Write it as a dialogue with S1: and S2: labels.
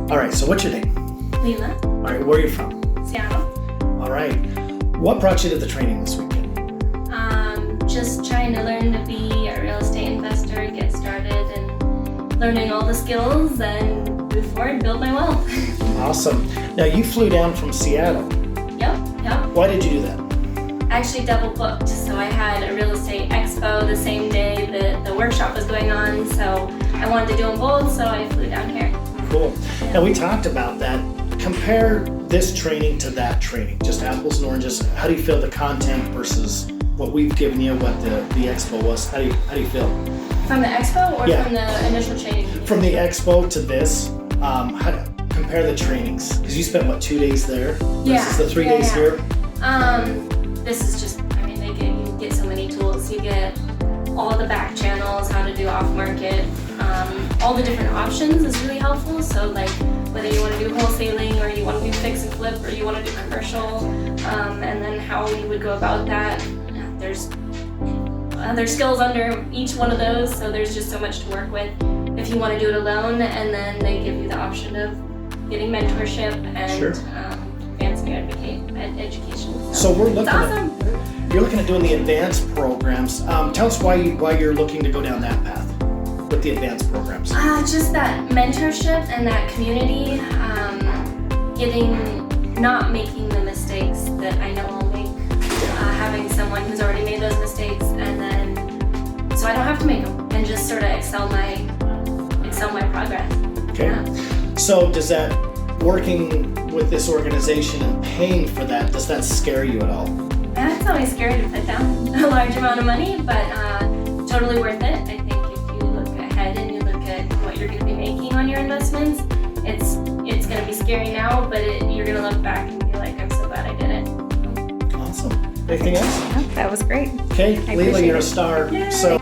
S1: All right, so what's your name?
S2: Leela.
S1: All right, where are you from?
S2: Seattle.
S1: All right. What brought you to the training this weekend?
S2: Just trying to learn to be a real estate investor, get started, and learning all the skills and move forward, build my wealth.
S1: Awesome. Now, you flew down from Seattle.
S2: Yep.
S1: Why did you do that?
S2: Actually double booked, so I had a real estate expo the same day that the workshop was going on, so I wanted to do them both, so I flew down here.
S1: Cool. Now, we talked about that. Compare this training to that training, just apples and oranges. How do you feel the content versus what we've given you, what the expo was? How do you feel?
S2: From the expo or
S1: Yeah.
S2: from the initial training?
S1: From the expo to this, compare the trainings. Because you spent, what, 2 days there? Versus the 3 days here?
S2: This is just, you get so many tools. You get all the back channels, how to do off market, all the different options is really helpful. So like whether you want to do wholesaling or you want to do fix and flip or you want to do commercial, and then how you would go about that. There's other skills under each one of those, so there's just so much to work with if you want to do it alone, and then they give you the option of getting mentorship and
S1: Sure.
S2: advancing your education.
S1: So we're looking
S2: it's awesome.
S1: You're looking at doing the advanced programs. Tell us why you're looking to go down that path with the advanced programs.
S2: Just that mentorship and that community, not making the mistakes that I know I'll make, having someone who's already made those mistakes, and then so I don't have to make them, and just sort of excel my progress.
S1: Okay.
S2: Yeah.
S1: So does that, working with this organization and paying for that, does that scare you at all?
S2: It's always scary to put down a large amount of money, but totally worth it. I think if you look ahead and you look at what you're going to be making on your investments, it's going to be scary now, but you're going to look back and be like, I'm so glad I did it.
S1: Awesome. Anything else?
S3: Oh, that was great.
S1: Okay,
S3: I
S1: Leela,
S3: appreciate
S1: you're a
S3: it.
S1: star.
S2: Yay.
S1: So